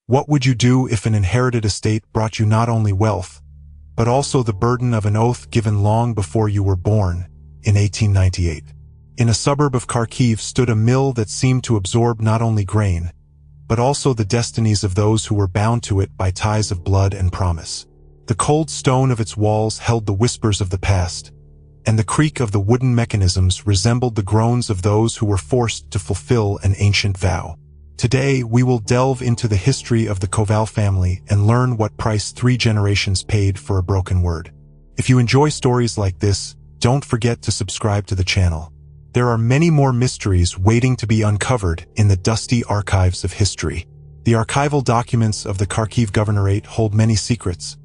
What would you do if an inherited estate brought you not only wealth, but also the burden of an oath given long before you were born, in 1898? In a suburb of Kharkiv stood a mill that seemed to absorb not only grain, but also the destinies of those who were bound to it by ties of blood and promise. The cold stone of its walls held the whispers of the past, and the creak of the wooden mechanisms resembled the groans of those who were forced to fulfill an ancient vow. Today, we will delve into the history of the Koval family and learn what price 3 generations paid for a broken word. If you enjoy stories like this, don't forget to subscribe to the channel. There are many more mysteries waiting to be uncovered in the dusty archives of history. The archival documents of the Kharkiv Governorate hold many secrets,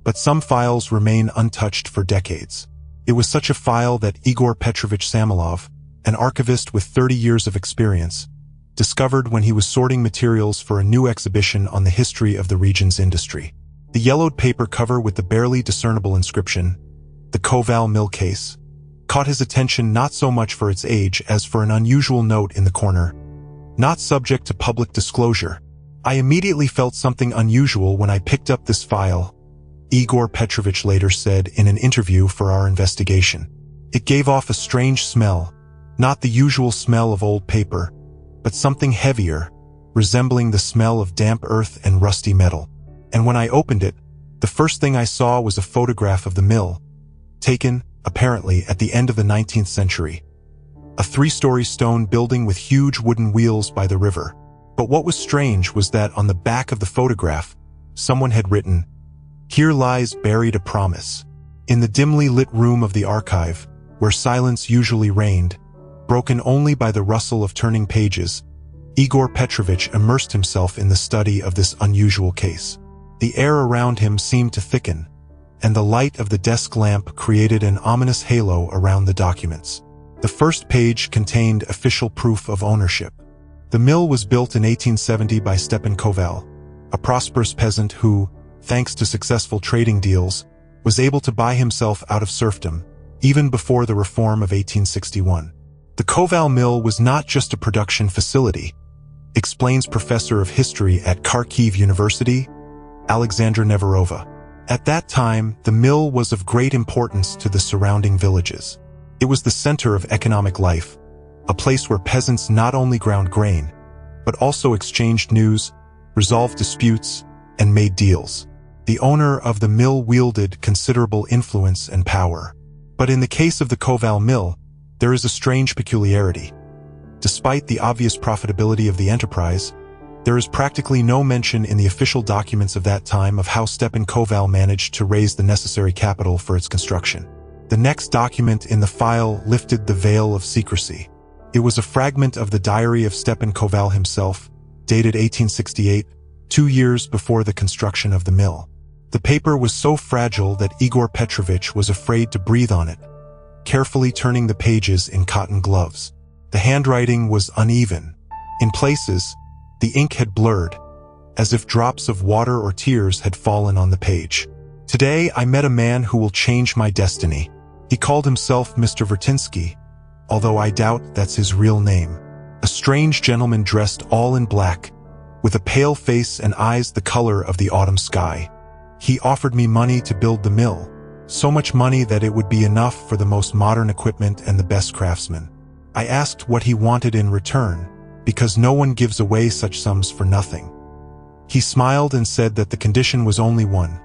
but some files remain untouched for decades. It was such a file that Igor Petrovich Samilov, an archivist with 30 years of experience, discovered when he was sorting materials for a new exhibition on the history of the region's industry. The yellowed paper cover with the barely discernible inscription, "The Koval Mill Case," caught his attention not so much for its age as for an unusual note in the corner, "Not subject to public disclosure." I immediately felt something unusual when I picked up this file, Igor Petrovich later said in an interview for our investigation. It gave off a strange smell, not the usual smell of old paper, but something heavier, resembling the smell of damp earth and rusty metal. And when I opened it, the first thing I saw was a photograph of the mill, taken, apparently, at the end of the 19th century. A 3-story stone building with huge wooden wheels by the river. But what was strange was that on the back of the photograph, someone had written, "Here lies buried a promise." In the dimly lit room of the archive, where silence usually reigned, broken only by the rustle of turning pages, Igor Petrovich immersed himself in the study of this unusual case. The air around him seemed to thicken, and the light of the desk lamp created an ominous halo around the documents. The first page contained official proof of ownership. The mill was built in 1870 by Stepan Koval, a prosperous peasant who, thanks to successful trading deals, was able to buy himself out of serfdom, even before the reform of 1861. The Koval mill was not just a production facility, explains Professor of History at Kharkiv University, Alexandra Neverova. At that time, the mill was of great importance to the surrounding villages. It was the center of economic life, a place where peasants not only ground grain, but also exchanged news, resolved disputes, and made deals. The owner of the mill wielded considerable influence and power. But in the case of the Koval mill, there is a strange peculiarity. Despite the obvious profitability of the enterprise, there is practically no mention in the official documents of that time of how Stepan Koval managed to raise the necessary capital for its construction. The next document in the file lifted the veil of secrecy. It was a fragment of the diary of Stepan Koval himself, dated 1868, 2 years before the construction of the mill. The paper was so fragile that Igor Petrovich was afraid to breathe on it, carefully turning the pages in cotton gloves. The handwriting was uneven. In places, the ink had blurred, as if drops of water or tears had fallen on the page. Today, I met a man who will change my destiny. He called himself Mr. Vertinsky, although I doubt that's his real name. A strange gentleman dressed all in black, with a pale face and eyes the color of the autumn sky. He offered me money to build the mill, so much money that it would be enough for the most modern equipment and the best craftsmen. I asked what he wanted in return, because no one gives away such sums for nothing. He smiled and said that the condition was only one.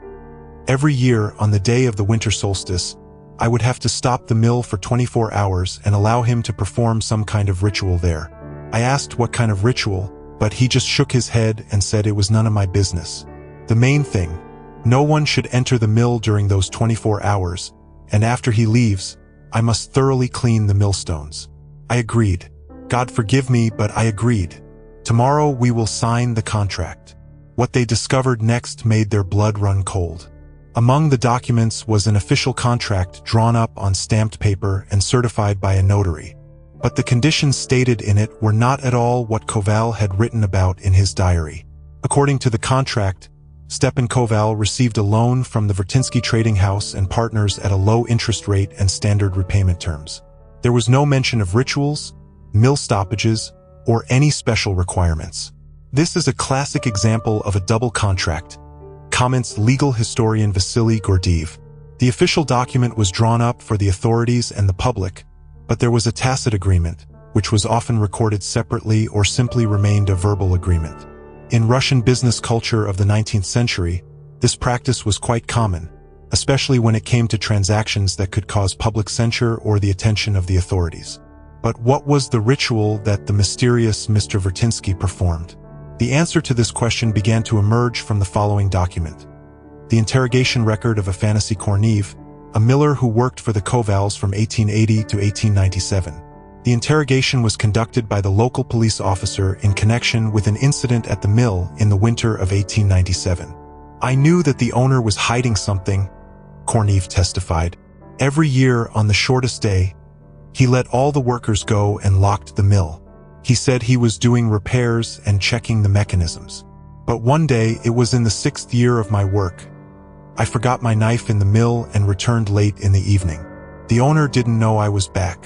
Every year, on the day of the winter solstice, I would have to stop the mill for 24 hours and allow him to perform some kind of ritual there. I asked what kind of ritual, but he just shook his head and said it was none of my business. The main thing, no one should enter the mill during those 24 hours, and after he leaves, I must thoroughly clean the millstones. I agreed. God forgive me, but I agreed. Tomorrow we will sign the contract. What they discovered next made their blood run cold. Among the documents was an official contract drawn up on stamped paper and certified by a notary. But the conditions stated in it were not at all what Koval had written about in his diary. According to the contract, Stepan Koval received a loan from the Vertinsky Trading House and Partners at a low interest rate and standard repayment terms. There was no mention of rituals, mill stoppages, or any special requirements. This is a classic example of a double contract, comments legal historian Vasily Gurdjieff. The official document was drawn up for the authorities and the public, but there was a tacit agreement, which was often recorded separately or simply remained a verbal agreement. In Russian business culture of the 19th century, this practice was quite common, especially when it came to transactions that could cause public censure or the attention of the authorities. But what was the ritual that the mysterious Mr. Vertinsky performed? The answer to this question began to emerge from the following document: the interrogation record of Afanasy Kornev, a miller who worked for the Kovals from 1880 to 1897. The interrogation was conducted by the local police officer in connection with an incident at the mill in the winter of 1897. "I knew that the owner was hiding something," Kornev testified. "Every year on the shortest day, he let all the workers go and locked the mill. He said he was doing repairs and checking the mechanisms. But one day, it was in the 6th year of my work, I forgot my knife in the mill and returned late in the evening. The owner didn't know I was back.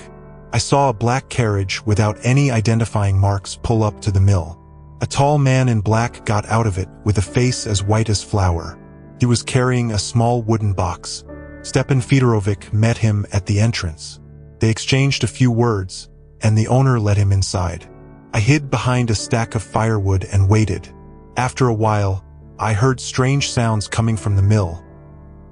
I saw a black carriage without any identifying marks pull up to the mill. A tall man in black got out of it with a face as white as flour. He was carrying a small wooden box. Stepan Fedorovich met him at the entrance. They exchanged a few words, and the owner let him inside. I hid behind a stack of firewood and waited. After a while, I heard strange sounds coming from the mill.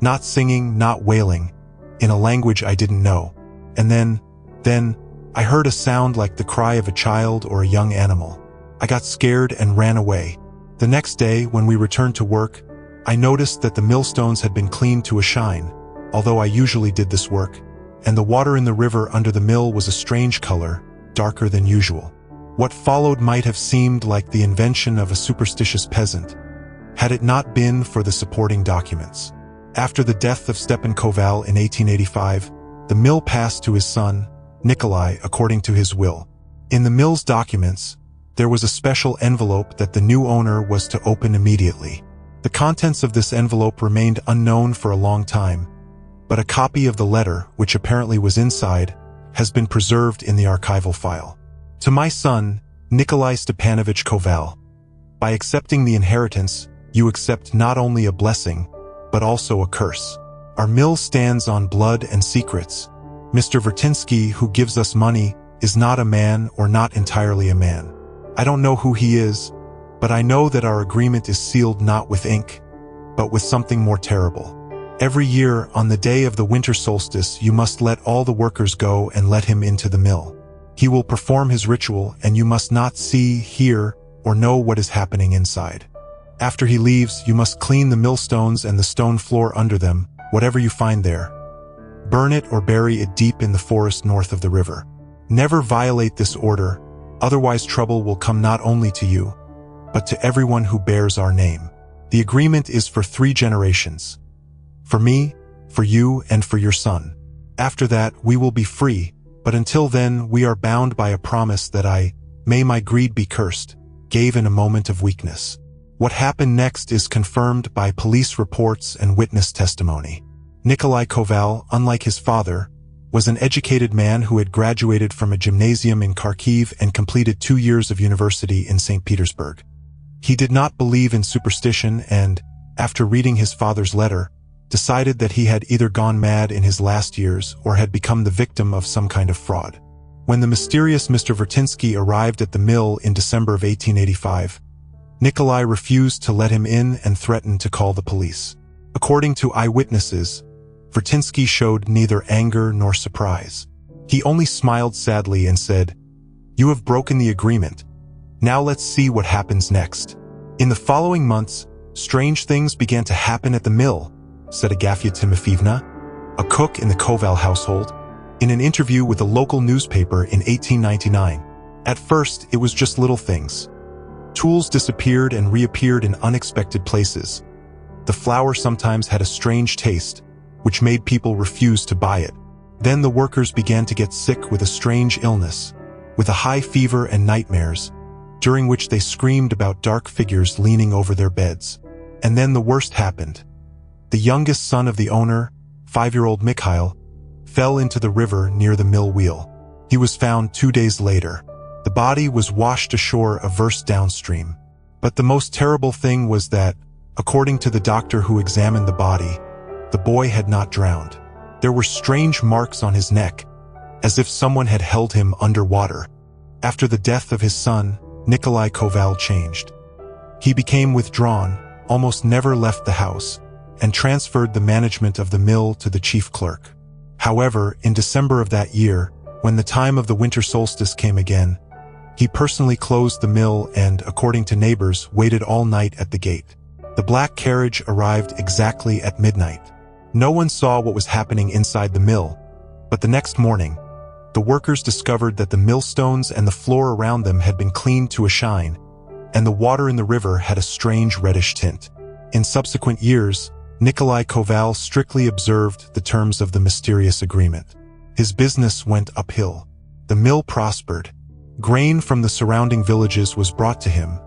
Not singing, not wailing, in a language I didn't know. And then, I heard a sound like the cry of a child or a young animal. I got scared and ran away. The next day, when we returned to work, I noticed that the millstones had been cleaned to a shine, although I usually did this work, and the water in the river under the mill was a strange color, darker than usual. What followed might have seemed like the invention of a superstitious peasant, had it not been for the supporting documents. After the death of Stepan Koval in 1885, the mill passed to his son, Nikolai, according to his will. In the mill's documents, there was a special envelope that the new owner was to open immediately. The contents of this envelope remained unknown for a long time, but a copy of the letter, which apparently was inside, has been preserved in the archival file. To my son, Nikolai Stepanovich Koval, by accepting the inheritance, you accept not only a blessing, but also a curse. Our mill stands on blood and secrets. Mr. Vertinsky, who gives us money, is not a man or not entirely a man. I don't know who he is, but I know that our agreement is sealed not with ink, but with something more terrible. Every year, on the day of the winter solstice, you must let all the workers go and let him into the mill. He will perform his ritual, and you must not see, hear, or know what is happening inside. After he leaves, you must clean the millstones and the stone floor under them, whatever you find there. Burn it or bury it deep in the forest north of the river. Never violate this order, otherwise trouble will come not only to you, but to everyone who bears our name. The agreement is for 3 generations. For me, for you, and for your son. After that, we will be free, but until then, we are bound by a promise that I, may my greed be cursed, gave in a moment of weakness. What happened next is confirmed by police reports and witness testimony. Nikolai Koval, unlike his father, was an educated man who had graduated from a gymnasium in Kharkiv and completed 2 years of university in St. Petersburg. He did not believe in superstition and, after reading his father's letter, decided that he had either gone mad in his last years or had become the victim of some kind of fraud. When the mysterious Mr. Vertinsky arrived at the mill in December of 1885, Nikolai refused to let him in and threatened to call the police. According to eyewitnesses, Vertinsky showed neither anger nor surprise. He only smiled sadly and said, "You have broken the agreement. Now let's see what happens next." In the following months, strange things began to happen at the mill, said Agafya Timofeevna, a cook in the Koval household, in an interview with a local newspaper in 1899. At first, it was just little things. Tools disappeared and reappeared in unexpected places. The flour sometimes had a strange taste, which made people refuse to buy it. Then the workers began to get sick with a strange illness, with a high fever and nightmares, during which they screamed about dark figures leaning over their beds. And then the worst happened. The youngest son of the owner, 5-year-old Mikhail, fell into the river near the mill wheel. He was found 2 days later. The body was washed ashore a verst downstream. But the most terrible thing was that, according to the doctor who examined the body, the boy had not drowned. There were strange marks on his neck, as if someone had held him underwater. After the death of his son, Nikolai Koval changed. He became withdrawn, almost never left the house, and transferred the management of the mill to the chief clerk. However, in December of that year, when the time of the winter solstice came again, he personally closed the mill and, according to neighbors, waited all night at the gate. The black carriage arrived exactly at midnight. No one saw what was happening inside the mill, but the next morning, the workers discovered that the millstones and the floor around them had been cleaned to a shine, and the water in the river had a strange reddish tint. In subsequent years, Nikolai Koval strictly observed the terms of the mysterious agreement. His business went uphill. The mill prospered. Grain from the surrounding villages was brought to him,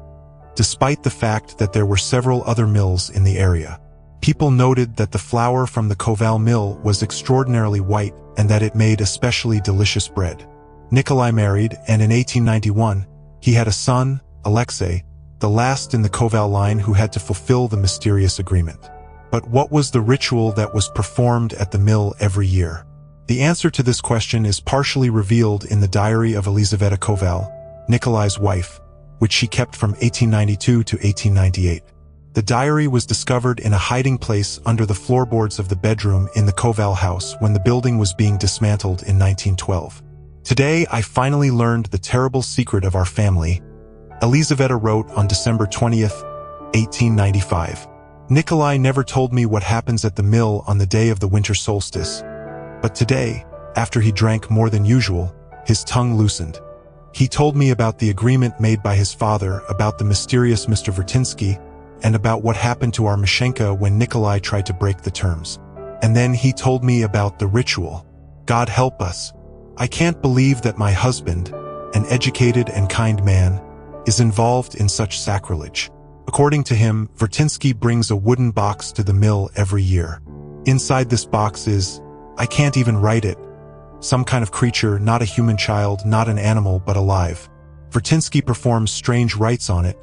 despite the fact that there were several other mills in the area. People noted that the flour from the Koval mill was extraordinarily white and that it made especially delicious bread. Nikolai married, and in 1891, he had a son, Alexei, the last in the Koval line who had to fulfill the mysterious agreement. But what was the ritual that was performed at the mill every year? The answer to this question is partially revealed in the diary of Elizaveta Koval, Nikolai's wife, which she kept from 1892 to 1898. The diary was discovered in a hiding place under the floorboards of the bedroom in the Koval house when the building was being dismantled in 1912. Today, I finally learned the terrible secret of our family, Elizaveta wrote on December 20th, 1895. Nikolai never told me what happens at the mill on the day of the winter solstice. But today, after he drank more than usual, his tongue loosened. He told me about the agreement made by his father, about the mysterious Mr. Vertinsky, and about what happened to our Mashenka when Nikolai tried to break the terms. And then he told me about the ritual. God help us. I can't believe that my husband, an educated and kind man, is involved in such sacrilege. According to him, Vertinsky brings a wooden box to the mill every year. Inside this box is, I can't even write it, some kind of creature, not a human child, not an animal, but alive. Vertinsky performs strange rites on it,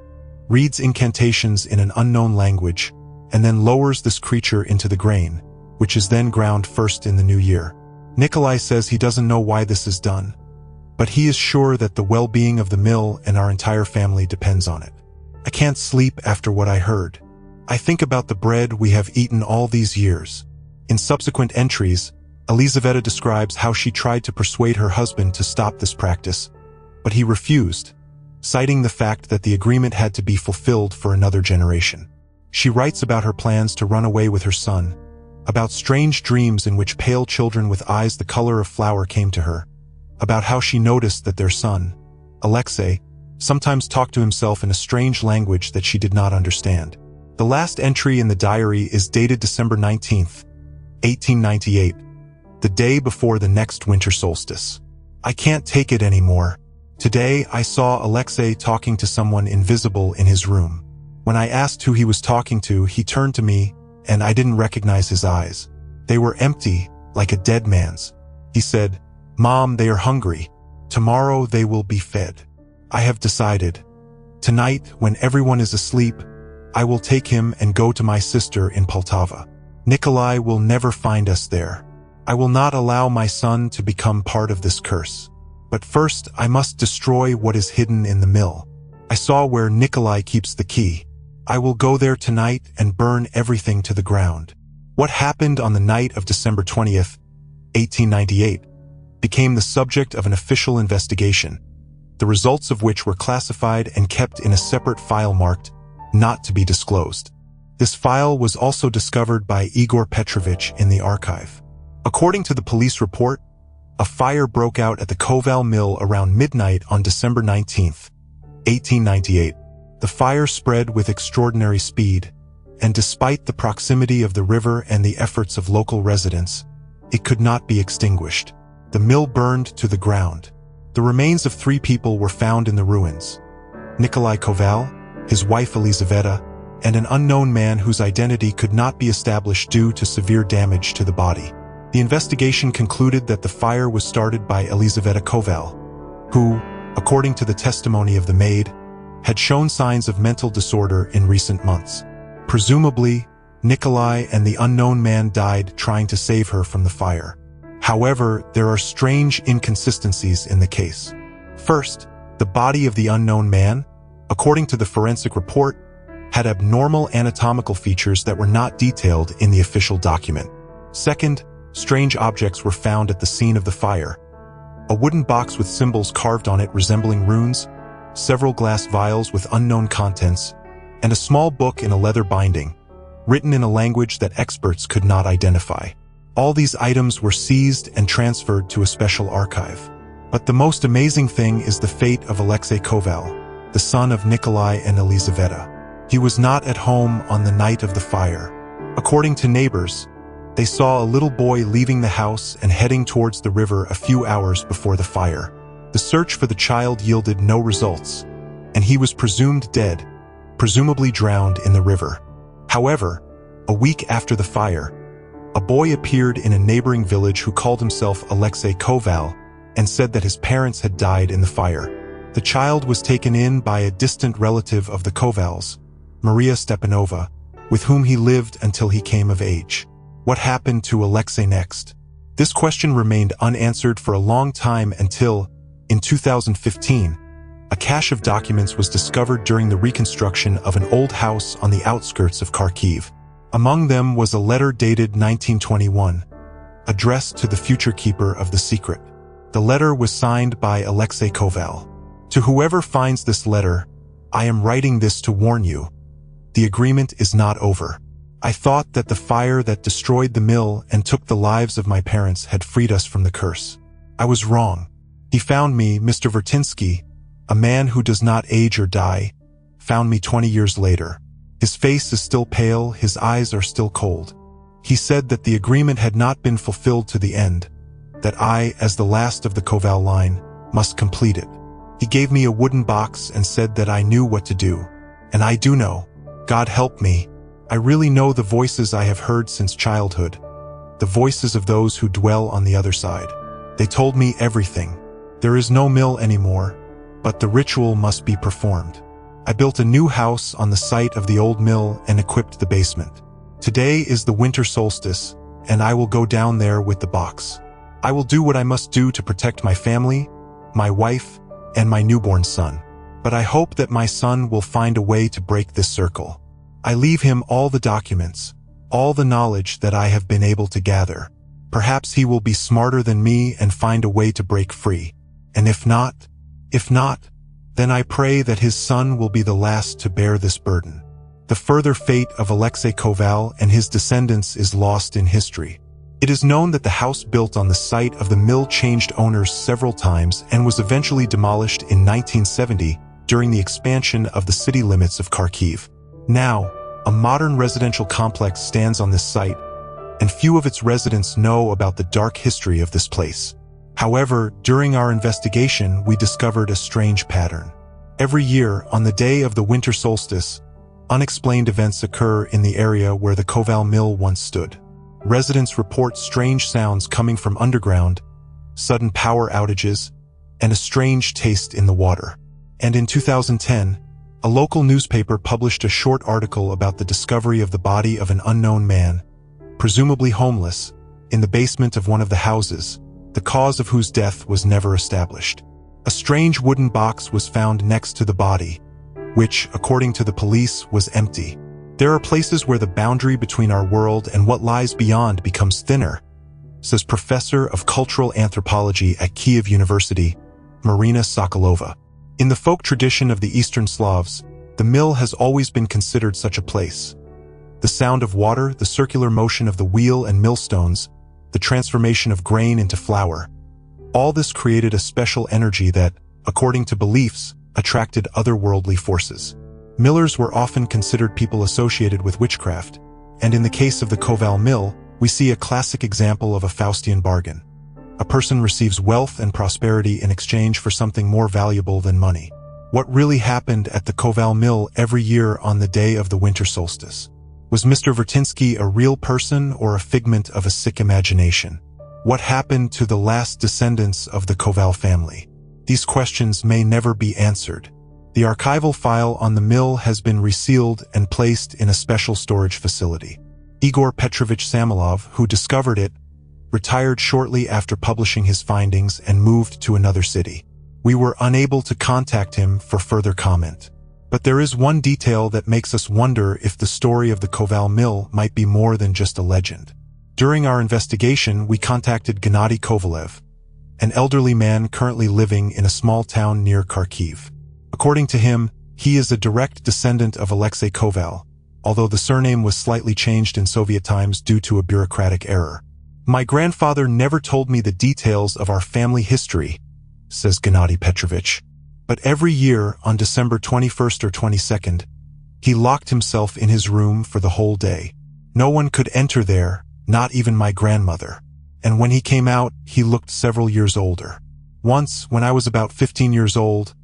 reads incantations in an unknown language, and then lowers this creature into the grain, which is then ground first in the new year. Nikolai says he doesn't know why this is done, but he is sure that the well-being of the mill and our entire family depends on it. I can't sleep after what I heard. I think about the bread we have eaten all these years. In subsequent entries, Elizaveta describes how she tried to persuade her husband to stop this practice, but he refused, citing the fact that the agreement had to be fulfilled for another generation. She writes about her plans to run away with her son, about strange dreams in which pale children with eyes the color of flour came to her, about how she noticed that their son, Alexei, sometimes talked to himself in a strange language that she did not understand. The last entry in the diary is dated December 19th, 1898, the day before the next winter solstice. I can't take it anymore. Today, I saw Alexei talking to someone invisible in his room. When I asked who he was talking to, he turned to me, and I didn't recognize his eyes. They were empty, like a dead man's. He said, "Mom, they are hungry. Tomorrow they will be fed. I have decided. Tonight, when everyone is asleep, I will take him and go to my sister in Poltava. Nikolai will never find us there. I will not allow my son to become part of this curse. But first, I must destroy what is hidden in the mill. I saw where Nikolai keeps the key. I will go there tonight and burn everything to the ground." What happened on the night of December 20th, 1898, became the subject of an official investigation, the results of which were classified and kept in a separate file marked, "Not to be disclosed." This file was also discovered by Igor Petrovich in the archive. According to the police report, a fire broke out at the Koval mill around midnight on December 19th, 1898. The fire spread with extraordinary speed, and despite the proximity of the river and the efforts of local residents, it could not be extinguished. The mill burned to the ground. The remains of 3 people were found in the ruins: Nikolai Koval, his wife Elizaveta, and an unknown man whose identity could not be established due to severe damage to the body. The investigation concluded that the fire was started by Elizaveta Koval, who, according to the testimony of the maid, had shown signs of mental disorder in recent months. Presumably, Nikolai and the unknown man died trying to save her from the fire. However, there are strange inconsistencies in the case. First, the body of the unknown man, according to the forensic report, had abnormal anatomical features that were not detailed in the official document. Second, strange objects were found at the scene of the fire. A wooden box with symbols carved on it resembling runes, several glass vials with unknown contents, and a small book in a leather binding, written in a language that experts could not identify. All these items were seized and transferred to a special archive. But the most amazing thing is the fate of Alexei Koval, the son of Nikolai and Elizaveta. He was not at home on the night of the fire. According to neighbors, they saw a little boy leaving the house and heading towards the river a few hours before the fire. The search for the child yielded no results, and he was presumed dead, presumably drowned in the river. However, a week after the fire, a boy appeared in a neighboring village who called himself Alexei Koval and said that his parents had died in the fire. The child was taken in by a distant relative of the Kovals, Maria Stepanova, with whom he lived until he came of age. What happened to Alexei next? This question remained unanswered for a long time until, in 2015, a cache of documents was discovered during the reconstruction of an old house on the outskirts of Kharkiv. Among them was a letter dated 1921, addressed to the future keeper of the secret. The letter was signed by Alexei Koval. To whoever finds this letter, I am writing this to warn you. The agreement is not over. I thought that the fire that destroyed the mill and took the lives of my parents had freed us from the curse. I was wrong. He found me, Mr. Vertinsky, a man who does not age or die, found me 20 years later. His face is still pale, his eyes are still cold. He said that the agreement had not been fulfilled to the end, that I, as the last of the Koval line, must complete it. He gave me a wooden box and said that I knew what to do. And I do know. God help me. I really know the voices I have heard since childhood, the voices of those who dwell on the other side. They told me everything. There is no mill anymore, but the ritual must be performed. I built a new house on the site of the old mill and equipped the basement. Today is the winter solstice, and I will go down there with the box. I will do what I must do to protect my family, my wife, and my newborn son. But I hope that my son will find a way to break this circle. I leave him all the documents, all the knowledge that I have been able to gather. Perhaps he will be smarter than me and find a way to break free. And if not, then I pray that his son will be the last to bear this burden. The further fate of Alexei Koval and his descendants is lost in history. It is known that the house built on the site of the mill changed owners several times and was eventually demolished in 1970 during the expansion of the city limits of Kharkiv. Now, a modern residential complex stands on this site, and few of its residents know about the dark history of this place. However, during our investigation, we discovered a strange pattern. Every year, on the day of the winter solstice, unexplained events occur in the area where the Koval mill once stood. Residents report strange sounds coming from underground, sudden power outages, and a strange taste in the water. And in 2010, a local newspaper published a short article about the discovery of the body of an unknown man, presumably homeless, in the basement of one of the houses, the cause of whose death was never established. A strange wooden box was found next to the body, which, according to the police, was empty. There are places where the boundary between our world and what lies beyond becomes thinner, says Professor of Cultural Anthropology at Kyiv University, Marina Sokolova. In the folk tradition of the Eastern Slavs, the mill has always been considered such a place. The sound of water, the circular motion of the wheel and millstones, the transformation of grain into flour, all this created a special energy that, according to beliefs, attracted otherworldly forces. Millers were often considered people associated with witchcraft, and in the case of the Koval mill, we see a classic example of a Faustian bargain. A person receives wealth and prosperity in exchange for something more valuable than money. What really happened at the Koval mill every year on the day of the winter solstice? Was Mr. Vertinsky a real person or a figment of a sick imagination? What happened to the last descendants of the Koval family? These questions may never be answered, The archival file on the mill has been resealed and placed in a special storage facility. Igor Petrovich Samilov, who discovered it, retired shortly after publishing his findings and moved to another city. We were unable to contact him for further comment. But there is one detail that makes us wonder if the story of the Koval mill might be more than just a legend. During our investigation, we contacted Gennady Kovalev, an elderly man currently living in a small town near Kharkiv. According to him, he is a direct descendant of Alexei Koval, although the surname was slightly changed in Soviet times due to a bureaucratic error. My grandfather never told me the details of our family history, says Gennady Petrovich. But every year, on December 21st or 22nd, he locked himself in his room for the whole day. No one could enter there, not even my grandmother. And when he came out, he looked several years older. Once, when I was about 15 years old,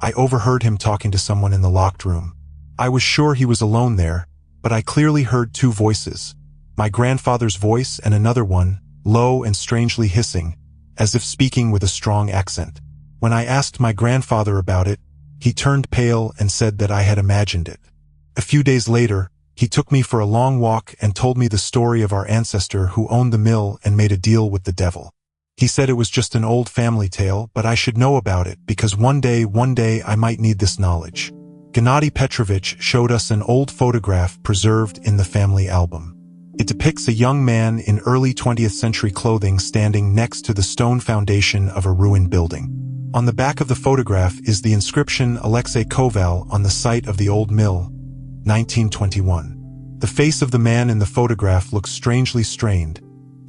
I overheard him talking to someone in the locked room. I was sure he was alone there, but I clearly heard two voices, my grandfather's voice and another one, low and strangely hissing, as if speaking with a strong accent. When I asked my grandfather about it, he turned pale and said that I had imagined it. A few days later, he took me for a long walk and told me the story of our ancestor who owned the mill and made a deal with the devil. He said it was just an old family tale, but I should know about it because one day I might need this knowledge. Gennady Petrovich showed us an old photograph preserved in the family album. It depicts a young man in early 20th century clothing standing next to the stone foundation of a ruined building. On the back of the photograph is the inscription Alexei Koval on the site of the old mill, 1921. The face of the man in the photograph looks strangely strained,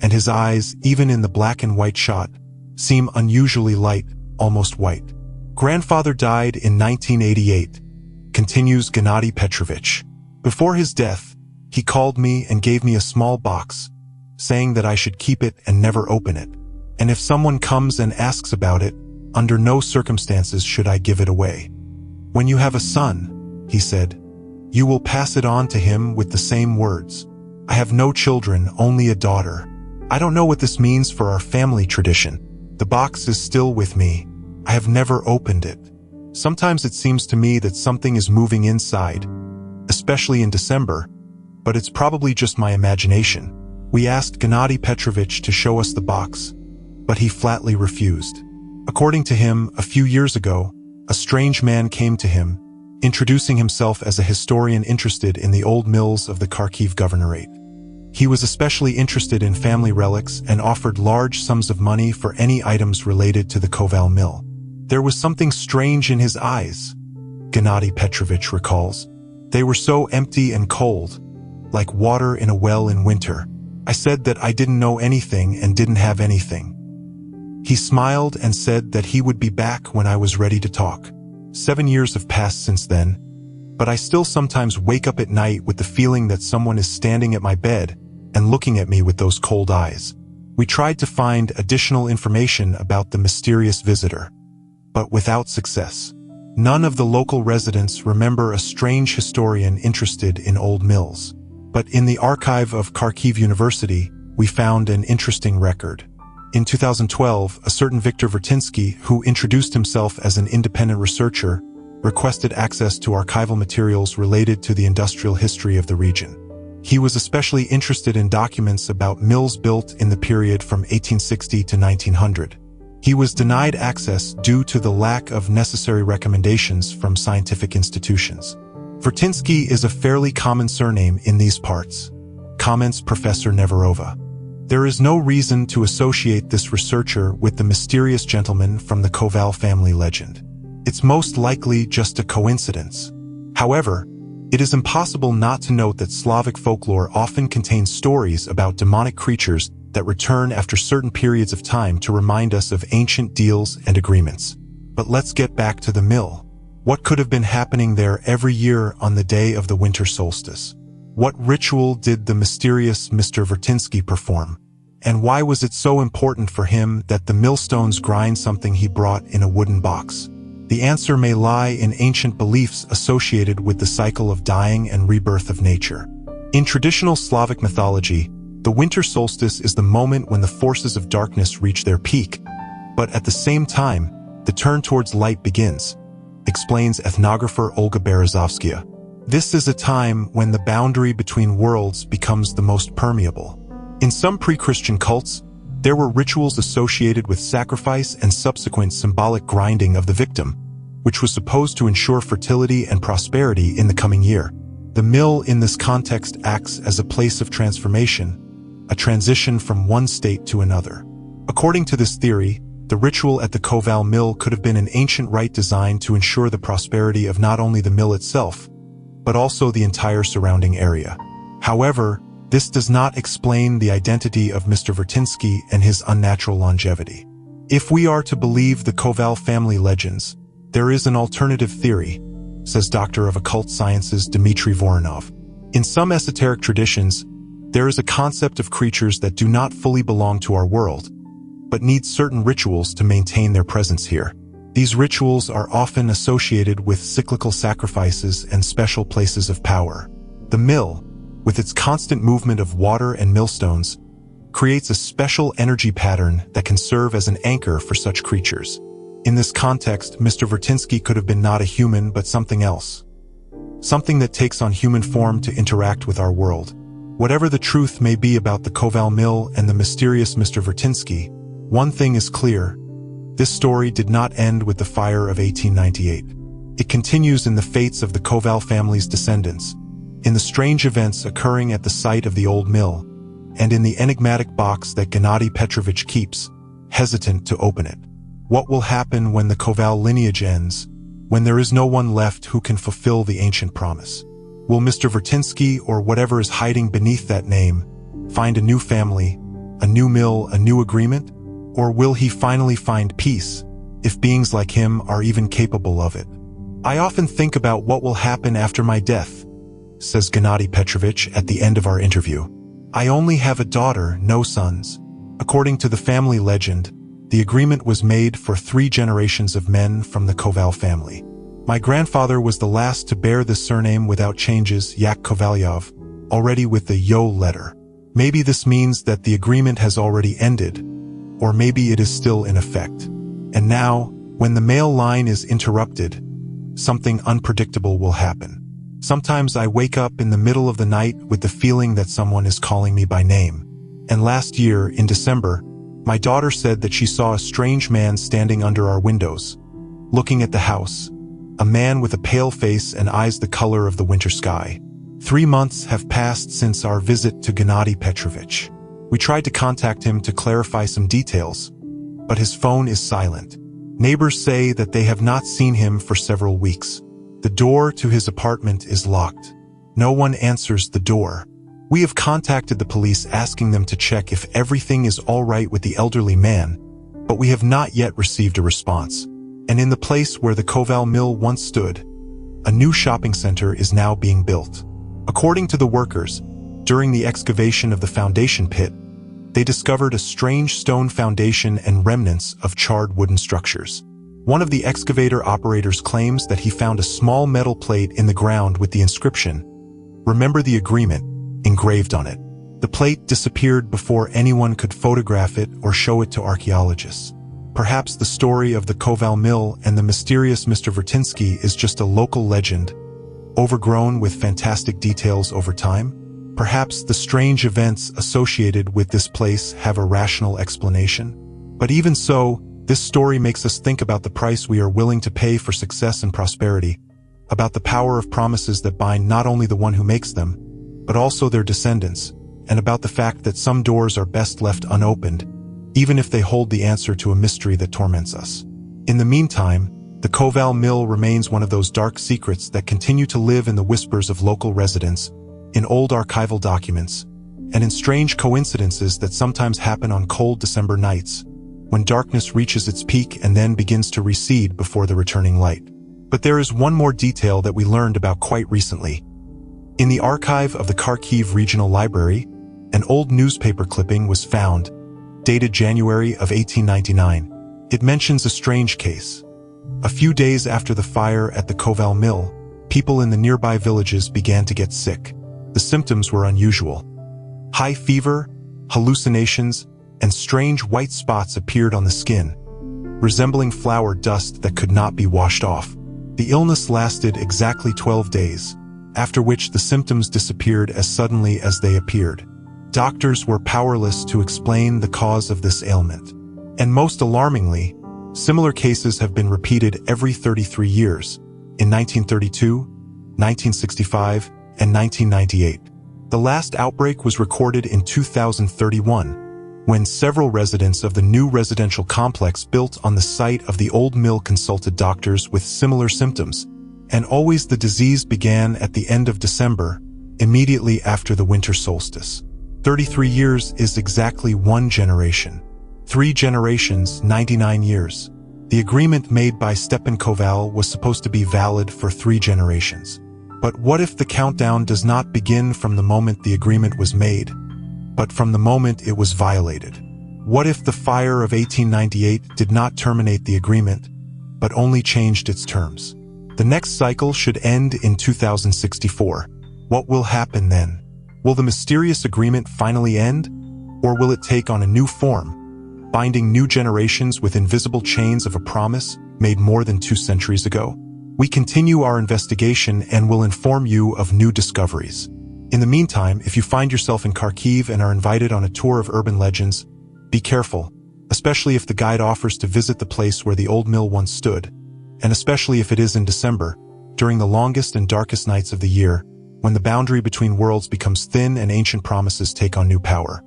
and his eyes, even in the black and white shot, seem unusually light, almost white. Grandfather died in 1988, continues Gennady Petrovich. Before his death, he called me and gave me a small box, saying that I should keep it and never open it. And if someone comes and asks about it, under no circumstances should I give it away. When you have a son, he said, you will pass it on to him with the same words. I have no children, only a daughter. I don't know what this means for our family tradition. The box is still with me. I have never opened it. Sometimes it seems to me that something is moving inside, especially in December, but it's probably just my imagination. We asked Gennady Petrovich to show us the box, but he flatly refused. According to him, a few years ago, a strange man came to him, introducing himself as a historian interested in the old mills of the Kharkiv governorate. He was especially interested in family relics and offered large sums of money for any items related to the Koval mill. There was something strange in his eyes, Gennady Petrovich recalls. They were so empty and cold, like water in a well in winter. I said that I didn't know anything and didn't have anything. He smiled and said that he would be back when I was ready to talk. 7 years have passed since then, but I still sometimes wake up at night with the feeling that someone is standing at my bed and looking at me with those cold eyes. We tried to find additional information about the mysterious visitor, but without success. None of the local residents remember a strange historian interested in old mills. But in the archive of Kharkiv University, we found an interesting record. In 2012, a certain Viktor Vertinsky, who introduced himself as an independent researcher, requested access to archival materials related to the industrial history of the region. He was especially interested in documents about mills built in the period from 1860 to 1900. He was denied access due to the lack of necessary recommendations from scientific institutions. Vertinsky is a fairly common surname in these parts, comments Professor Neverova. There is no reason to associate this researcher with the mysterious gentleman from the Koval family legend. It's most likely just a coincidence. However, it is impossible not to note that Slavic folklore often contains stories about demonic creatures that return after certain periods of time to remind us of ancient deals and agreements. But let's get back to the mill. What could have been happening there every year on the day of the winter solstice? What ritual did the mysterious Mr. Vertinsky perform? And why was it so important for him that the millstones grind something he brought in a wooden box? The answer may lie in ancient beliefs associated with the cycle of dying and rebirth of nature. In traditional Slavic mythology, the winter solstice is the moment when the forces of darkness reach their peak, but at the same time, the turn towards light begins. explains ethnographer Olga Berezovskaya. This is a time when the boundary between worlds becomes the most permeable. In some pre-Christian cults, there were rituals associated with sacrifice and subsequent symbolic grinding of the victim, which was supposed to ensure fertility and prosperity in the coming year. The mill in this context acts as a place of transformation, a transition from one state to another. According to this theory, the ritual at the Koval mill could have been an ancient rite designed to ensure the prosperity of not only the mill itself, but also the entire surrounding area. However, this does not explain the identity of Mr. Vertinsky and his unnatural longevity. If we are to believe the Koval family legends, there is an alternative theory, says Doctor of Occult Sciences Dmitry Voronov. In some esoteric traditions, there is a concept of creatures that do not fully belong to our world, but need certain rituals to maintain their presence here. These rituals are often associated with cyclical sacrifices and special places of power. The mill, with its constant movement of water and millstones, creates a special energy pattern that can serve as an anchor for such creatures. In this context, Mr. Vertinsky could have been not a human but something else. Something that takes on human form to interact with our world. Whatever the truth may be about the Koval mill and the mysterious Mr. Vertinsky, one thing is clear. This story did not end with the fire of 1898. It continues in the fates of the Koval family's descendants, in the strange events occurring at the site of the old mill, and in the enigmatic box that Gennady Petrovich keeps, hesitant to open it. What will happen when the Koval lineage ends, when there is no one left who can fulfill the ancient promise? Will Mr. Vertinsky, or whatever is hiding beneath that name, find a new family, a new mill, a new agreement? Or will he finally find peace, if beings like him are even capable of it? I often think about what will happen after my death, says Gennady Petrovich at the end of our interview. I only have a daughter, no sons. According to the family legend, the agreement was made for 3 generations of men from the Koval family. My grandfather was the last to bear this surname without changes, Yak Kovalyov, already with the Yo letter. Maybe this means that the agreement has already ended, or maybe it is still in effect. And now, when the male line is interrupted, something unpredictable will happen. Sometimes I wake up in the middle of the night with the feeling that someone is calling me by name. And last year, in December, my daughter said that she saw a strange man standing under our windows, looking at the house. A man with a pale face and eyes the color of the winter sky. 3 months have passed since our visit to Gennady Petrovich. We tried to contact him to clarify some details, but his phone is silent. Neighbors say that they have not seen him for several weeks. The door to his apartment is locked. No one answers the door. We have contacted the police asking them to check if everything is all right with the elderly man, but we have not yet received a response. And in the place where the Koval mill once stood, a new shopping center is now being built. According to the workers, during the excavation of the foundation pit, they discovered a strange stone foundation and remnants of charred wooden structures. One of the excavator operators claims that he found a small metal plate in the ground with the inscription, "Remember the agreement," engraved on it. The plate disappeared before anyone could photograph it or show it to archaeologists. Perhaps the story of the Koval mill and the mysterious Mr. Vertinsky is just a local legend, overgrown with fantastic details over time. Perhaps the strange events associated with this place have a rational explanation. But even so, this story makes us think about the price we are willing to pay for success and prosperity, about the power of promises that bind not only the one who makes them, but also their descendants, and about the fact that some doors are best left unopened, even if they hold the answer to a mystery that torments us. In the meantime, the Koval mill remains one of those dark secrets that continue to live in the whispers of local residents, in old archival documents, and in strange coincidences that sometimes happen on cold December nights, when darkness reaches its peak and then begins to recede before the returning light. But there is one more detail that we learned about quite recently. In the archive of the Kharkiv Regional Library, an old newspaper clipping was found, dated January of 1899. It mentions a strange case. A few days after the fire at the Koval mill, people in the nearby villages began to get sick. The symptoms were unusual. High fever, hallucinations, and strange white spots appeared on the skin, resembling flour dust that could not be washed off. The illness lasted exactly 12 days, after which the symptoms disappeared as suddenly as they appeared. Doctors were powerless to explain the cause of this ailment. And most alarmingly, similar cases have been repeated every 33 years, in 1932, 1965, and 1998. The last outbreak was recorded in 2031, when several residents of the new residential complex built on the site of the old mill consulted doctors with similar symptoms, and always the disease began at the end of December, immediately after the winter solstice. 33 years is exactly one generation. 3 generations, 99 years. The agreement made by Stepan Koval was supposed to be valid for 3 generations. But what if the countdown does not begin from the moment the agreement was made, but from the moment it was violated? What if the fire of 1898 did not terminate the agreement, but only changed its terms? The next cycle should end in 2064. What will happen then? Will the mysterious agreement finally end, or will it take on a new form, binding new generations with invisible chains of a promise made more than 2 centuries ago? We continue our investigation and will inform you of new discoveries. In the meantime, if you find yourself in Kharkiv and are invited on a tour of urban legends, be careful, especially if the guide offers to visit the place where the old mill once stood, and especially if it is in December, during the longest and darkest nights of the year, when the boundary between worlds becomes thin and ancient promises take on new power.